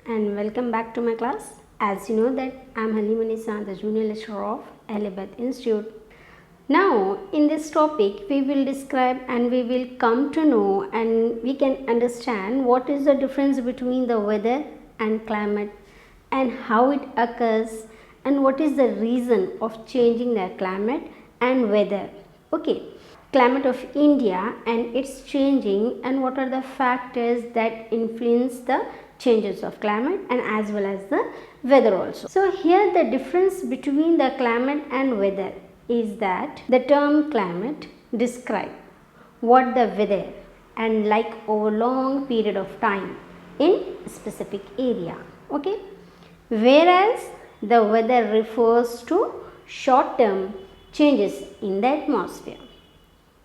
and welcome back to my class. As you know that I am Halimanisa, the junior lecturer of Elizabeth Institute. Now in this topic we will describe and we will come to know and we can understand what is the difference between the weather and climate and how it occurs and what is the reason of changing the climate and weather. Okay. Climate of India and its changing and what are the factors that influence the changes of climate and as well as the weather also. So here the difference between the climate and weather is that the term climate describe what the weather and like over long period of time in specific area. Okay. Whereas the weather refers to short term changes in the atmosphere.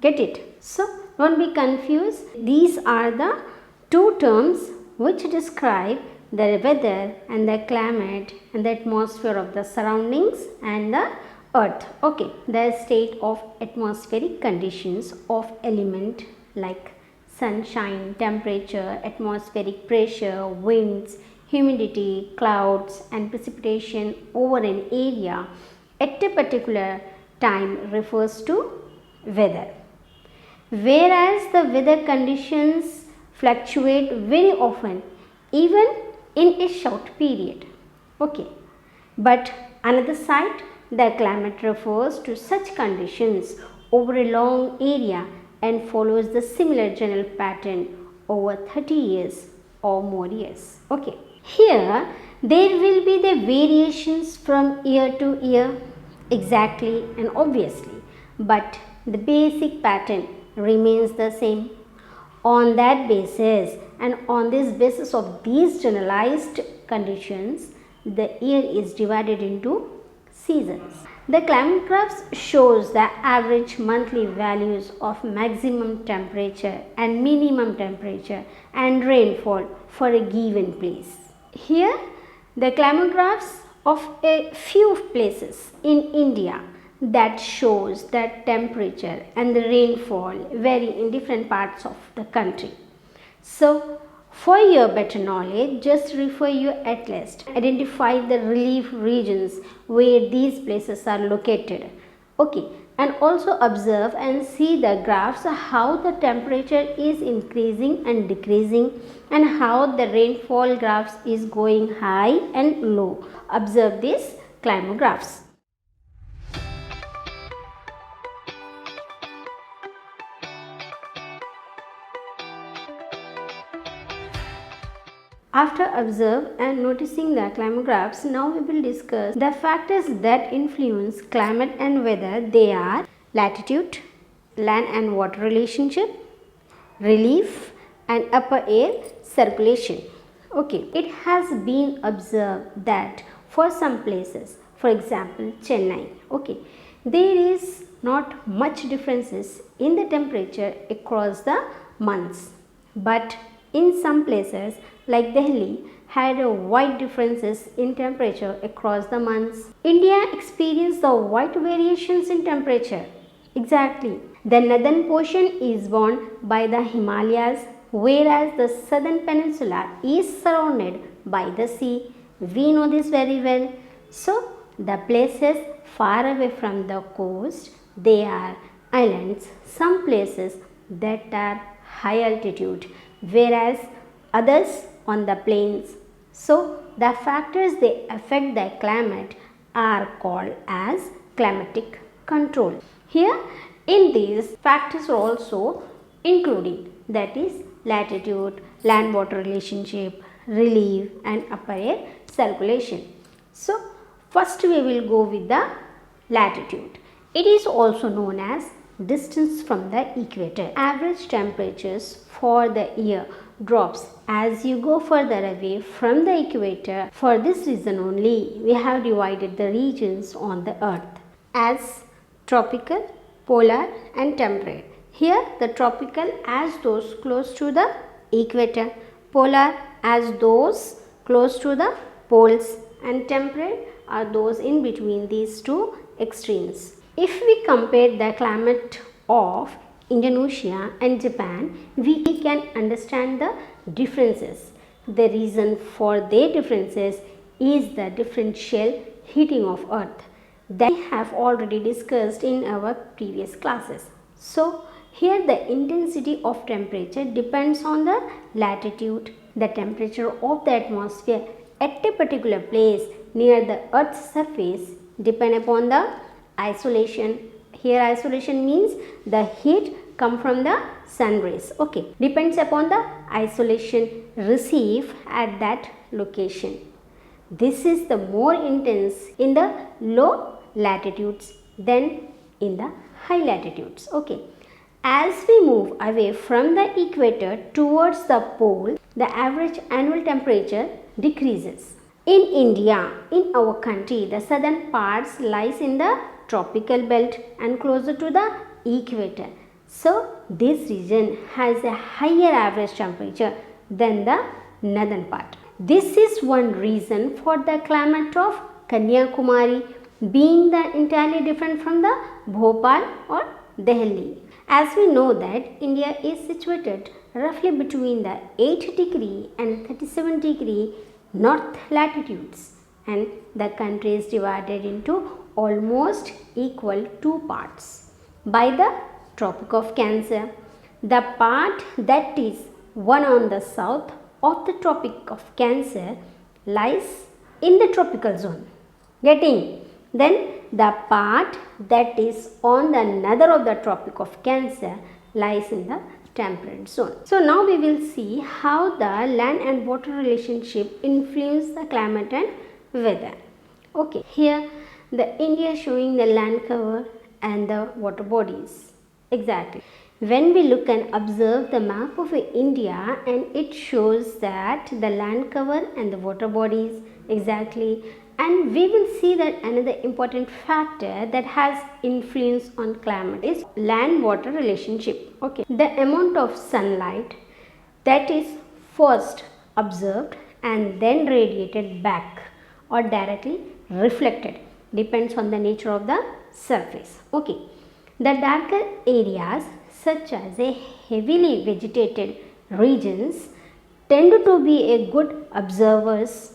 Get it? So, don't be confused. These are the two terms which describe the weather and the climate and the atmosphere of the surroundings and the earth. Okay, the state of atmospheric conditions of element like sunshine, temperature, atmospheric pressure, winds, humidity, clouds and precipitation over an area at a particular time refers to weather. Whereas the weather conditions fluctuate very often even in a short period. Okay. But another side, the climate refers to such conditions over a long area and follows the similar general pattern over 30 years or more years. Okay. Here there will be the variations from year to year exactly and obviously, but the basic pattern remains the same. On that basis and on this basis of these generalized conditions, the year is divided into seasons. The climate graphs shows the average monthly values of maximum temperature and minimum temperature and rainfall for a given place. Here the climate graphs of a few places in India that shows that temperature and the rainfall vary in different parts of the country. So, for your better knowledge, just refer your atlas. Identify the relief regions where these places are located. Okay, and also observe and see the graphs how the temperature is increasing and decreasing and how the rainfall graphs is going high and low. Observe these climate graphs. After observe and noticing the climate graphs, now we will discuss the factors that influence climate and weather. They are latitude, land and water relationship, relief and upper air circulation. Okay, it has been observed that for some places, for example Chennai, okay, there is not much differences in the temperature across the months, but in some places like Delhi had a wide differences in temperature across the months. India experienced the wide variations in temperature. Exactly. The northern portion is bound by the Himalayas, whereas the southern peninsula is surrounded by the sea. We know this very well. So, the places far away from the coast, they are islands. Some places that are high altitude, whereas others on the plains. So, the factors they affect the climate are called as climatic control. Here in these factors are also including, that is latitude, land water relationship, relief and upper air circulation. So, first we will go with the latitude. It is also known as distance from the equator. Average temperatures for the year drops as you go further away from the equator. For this reason only, we have divided the regions on the earth as tropical, polar and temperate. Here the tropical as those close to the equator, polar as those close to the poles and temperate are those in between these two extremes. If we compare the climate of Indonesia and Japan, we can understand the differences. The reason for their differences is the differential heating of earth that we have already discussed in our previous classes. So, here the intensity of temperature depends on the latitude. The temperature of the atmosphere at a particular place near the earth's surface depend upon the isolation. Here isolation means the heat come from the sun rays. Okay, depends upon the isolation received at that location. This is the more intense in the low latitudes than in the high latitudes. Okay. As we move away from the equator towards the pole, the average annual temperature decreases. In India, in our country, the southern parts lies in the tropical belt and closer to the equator. So, this region has a higher average temperature than the northern part. This is one reason for the climate of Kanyakumari being entirely different from the Bhopal or Delhi. As we know that India is situated roughly between the 8 degree and 37 degree north latitudes, and the country is divided into almost equal two parts by the Tropic of Cancer. The part that is one on the south of the Tropic of Cancer lies in the tropical zone. Getting? Then the part that is on the northern of the Tropic of Cancer lies in the temperate zone. So now we will see how the land and water relationship influence the climate and weather. Okay, here the India showing the land cover and the water bodies. Exactly. When we look and observe the map of India, and it shows that the land cover and the water bodies exactly, and we will see that another important factor that has influence on climate is land water relationship. Okay, the amount of sunlight that is first observed and then radiated back or directly reflected depends on the nature of the surface. Okay, the darker areas such as a heavily vegetated regions tend to be a good observers,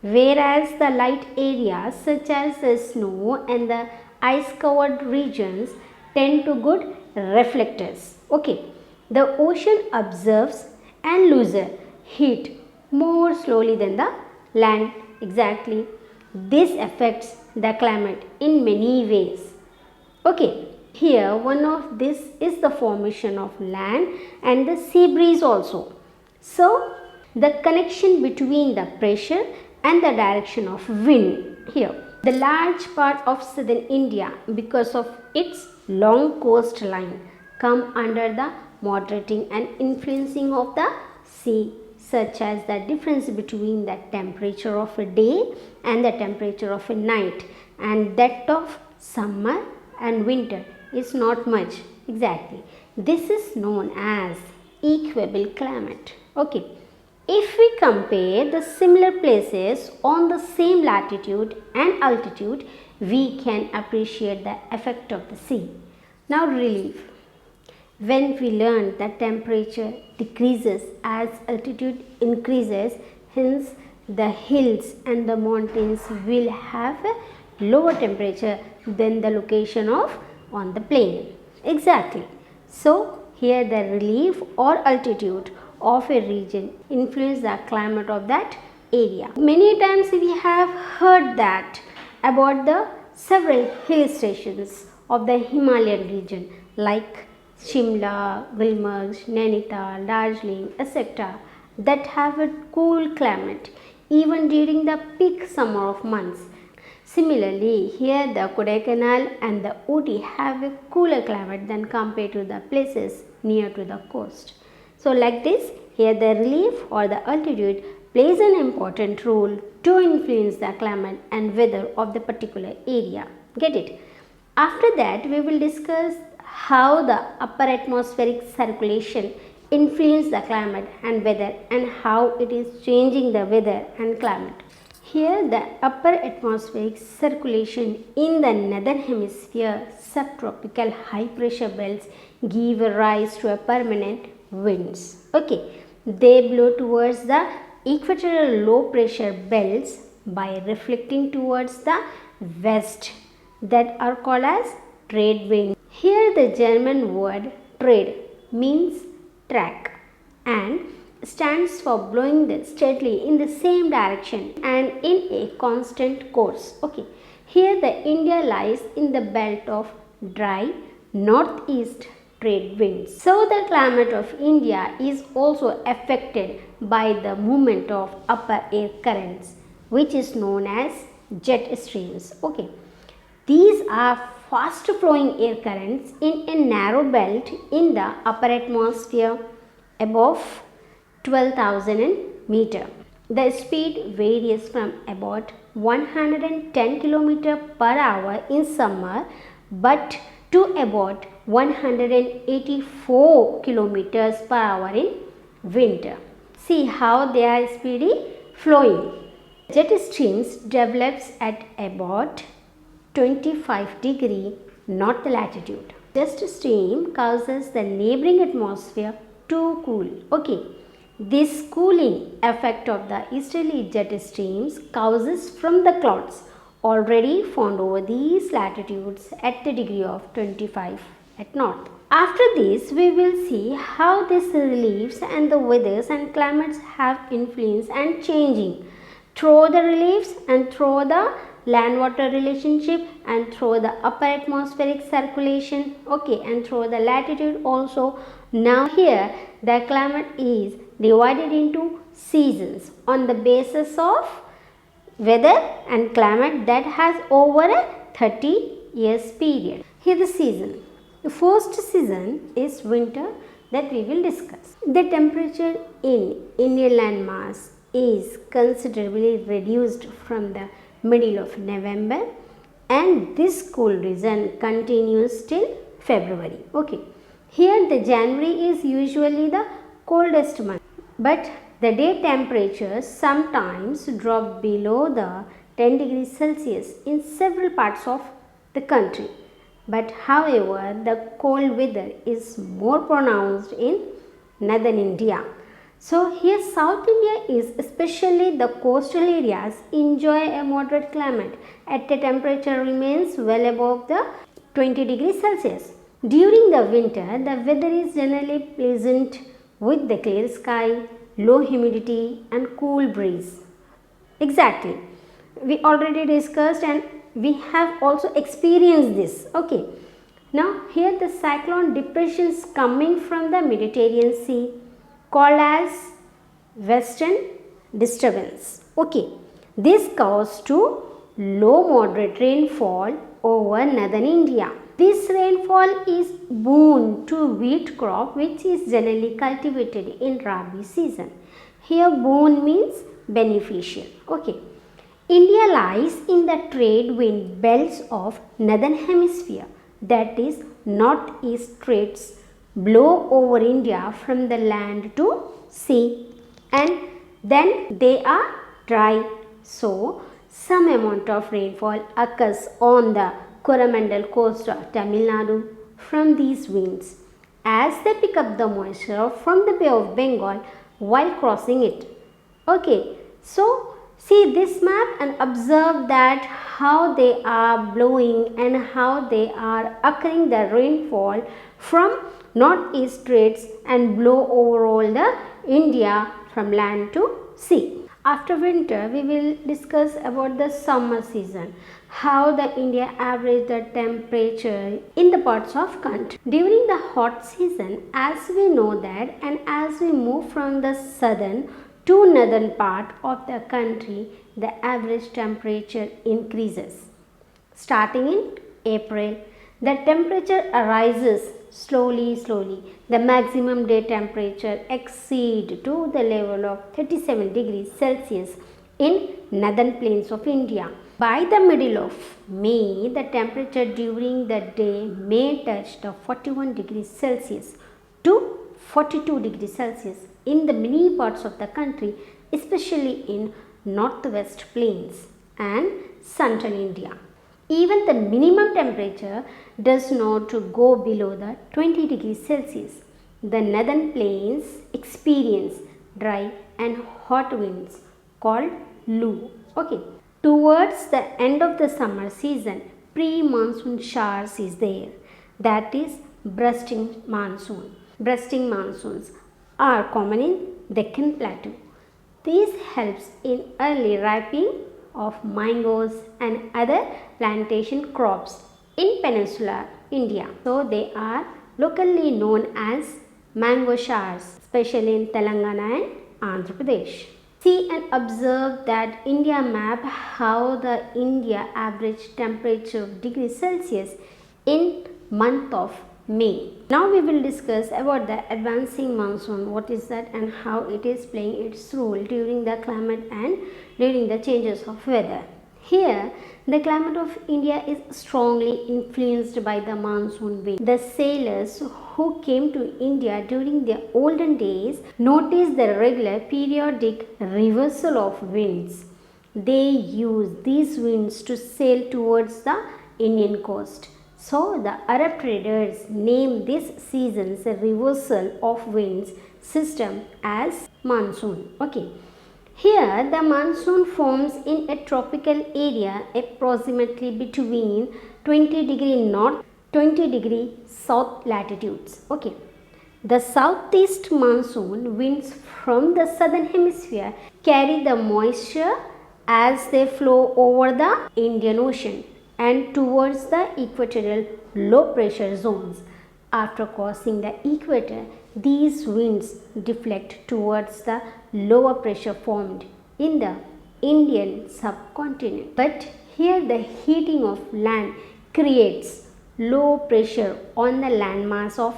whereas the light areas such as the snow and the ice covered regions tend to good reflectors. Okay, the ocean observes and loses heat more slowly than the land. Exactly, this affects the climate in many ways. Okay, here one of this is the formation of land and the sea breeze also. So, the connection between the pressure and the direction of wind here. The large part of southern India, because of its long coastline, come under the moderating and influencing of the sea, such as the difference between the temperature of a day and the temperature of a night, and that of summer and winter is not much. Exactly, this is known as equable climate. Okay, if we compare the similar places on the same latitude and altitude, we can appreciate the effect of the sea. Now relief. When we learn that temperature decreases as altitude increases, hence the hills and the mountains will have a lower temperature than the location of on the plain. Exactly. So here the relief or altitude of a region influence the climate of that area. Many times we have heard that about the several hill stations of the Himalayan region like Shimla, Gulmarg, Nainital, Darjeeling, etc. that have a cool climate even during the peak summer of months. Similarly, here the Kodaikanal and the Ooty have a cooler climate than compared to the places near to the coast. So like this, here the relief or the altitude plays an important role to influence the climate and weather of the particular area. Get it? After that, we will discuss how the upper atmospheric circulation influence the climate and weather and how it is changing the weather and climate. Here the upper atmospheric circulation in the northern hemisphere subtropical high pressure belts give rise to a permanent winds. Okay, they blow towards the equatorial low pressure belts by reflecting towards the west that are called as trade winds. Here the German word trade means track and stands for blowing steadily in the same direction and in a constant course. Okay. Here the India lies in the belt of dry northeast trade winds. So the climate of India is also affected by the movement of upper air currents, which is known as jet streams. Okay. These are fast flowing air currents in a narrow belt in the upper atmosphere above 12,000 meter. The speed varies from about 110 km per hour in summer but to about 184 km per hour in winter. See how they are speedy flowing. Jet streams develops at about 25 degree north latitude. Jet stream causes the neighboring atmosphere to cool. Okay. This cooling effect of the easterly jet streams causes from the clouds already found over these latitudes at the degree of 25 at north. After this, we will see how these reliefs and the weathers and climates have influence and changing through the reliefs and through the land-water relationship and through the upper atmospheric circulation, okay, and through the latitude also. Now here the climate is divided into seasons on the basis of weather and climate that has over a 30 years period. Here the season. The first season is winter that we will discuss. The temperature in Indian landmass is considerably reduced from the middle of November and this cool region continues till February. Okay. Here the January is usually the coldest month, but the day temperatures sometimes drop below the 10 degrees Celsius in several parts of the country. But however, the cold weather is more pronounced in northern India. So here South India is especially the coastal areas enjoy a moderate climate at the temperature remains well above the 20 degrees Celsius. During the winter, the weather is generally pleasant with the clear sky, low humidity and cool breeze. Exactly. We already discussed and we have also experienced this. Okay. Now here the cyclone depressions coming from the Mediterranean Sea called as western disturbance. Okay. This caused to low moderate rainfall over northern India. This rainfall is boon to wheat crop which is generally cultivated in Rabi season. Here boon means beneficial. Okay. India lies in the trade wind belts of northern hemisphere, that is northeast trades blow over India from the land to sea and then they are dry. So some amount of rainfall occurs on the Coromandel coast of Tamil Nadu from these winds as they pick up the moisture from the Bay of Bengal while crossing it. Okay, so see this map and observe that how they are blowing and how they are occurring the rainfall from northeast trades and blow over all the India from land to sea. After winter, we will discuss about the summer season, how the India average the temperature in the parts of country. During the hot season, as we know that and as we move from the southern to northern part of the country, the average temperature increases. Starting in April, the temperature rises slowly. The maximum day temperature exceed to the level of 37 degrees Celsius in northern plains of India. By the middle of May, the temperature during the day may touch the 41 degrees Celsius to 42 degrees Celsius in the many parts of the country, especially in northwest plains and central India. Even the minimum temperature does not go below the 20 degrees Celsius. The northern plains experience dry and hot winds called Lu. Okay. Towards the end of the summer season, pre-monsoon showers is there. That is bursting monsoon. Bursting monsoons are common in Deccan Plateau. This helps in early ripening of mangoes and other plantation crops in peninsular India. So they are locally known as mango showers, especially in Telangana and Andhra Pradesh. See and observe that India map how the India average temperature of degree Celsius in month of May. Now we will discuss about the advancing monsoon, what is that and how it is playing its role during the climate and during the changes of weather. Here, the climate of India is strongly influenced by the monsoon wind. The sailors who came to India during the olden days noticed the regular periodic reversal of winds. They used these winds to sail towards the Indian coast. So, the Arab traders named this season's reversal of winds system as monsoon. Okay. Here, the monsoon forms in a tropical area approximately between 20 degree north, 20 degree south latitudes. Okay. The southeast monsoon winds from the southern hemisphere carry the moisture as they flow over the Indian Ocean and towards the equatorial low pressure zones. After crossing the equator, these winds deflect towards the lower pressure formed in the Indian subcontinent. But here the heating of land creates low pressure on the landmass of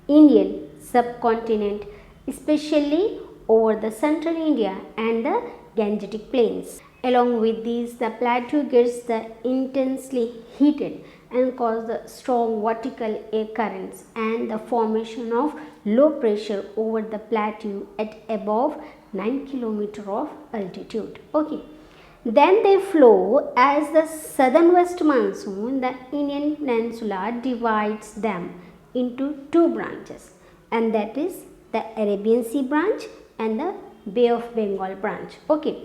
Indian subcontinent, especially over the central India and the Gangetic plains. Along with these, the plateau gets the intensely heated and cause the strong vertical air currents and the formation of low pressure over the plateau at above 9 km of altitude. Okay. Then they flow as the southern west monsoon, the Indian peninsula divides them into two branches, and that is the Arabian Sea branch and the Bay of Bengal branch. Okay.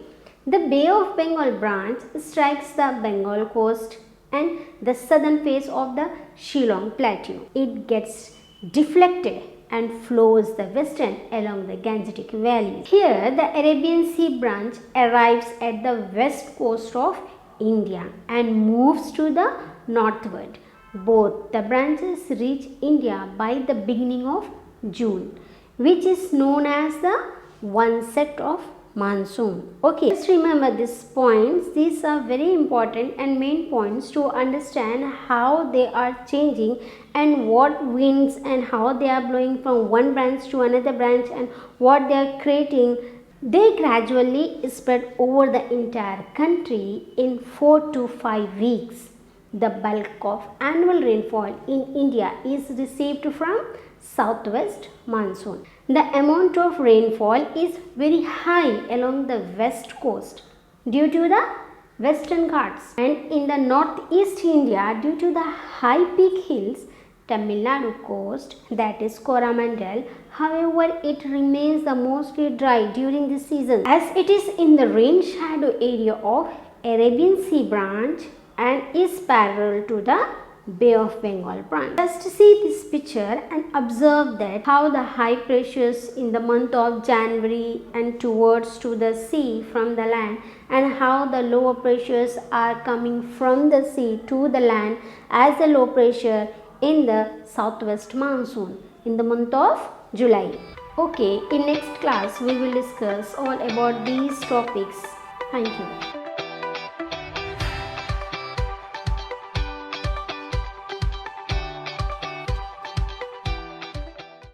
The Bay of Bengal branch strikes the Bengal coast and the southern face of the Shillong plateau. It gets deflected and flows the western along the Gangetic valley. Here the Arabian Sea branch arrives at the west coast of India and moves to the northward. Both the branches reach India by the beginning of June, which is known as the onset of monsoon. Okay, just remember these points. These are very important and main points to understand how they are changing and what winds and how they are blowing from one branch to another branch and what they are creating. They gradually spread over the entire country in 4 to 5 weeks. The bulk of annual rainfall in India is received from southwest monsoon. The amount of rainfall is very high along the west coast due to the western Ghats, and in the northeast India due to the high peak hills Tamil Nadu coast, that is Coromandel. However, it remains the mostly dry during this season as it is in the rain shadow area of Arabian Sea branch and is parallel to the Bay of Bengal branch. Just see this picture and observe that how the high pressures in the month of January and towards to the sea from the land, and how the lower pressures are coming from the sea to the land as the low pressure in the southwest monsoon in the month of July. Okay, in next class we will discuss all about these topics. Thank you.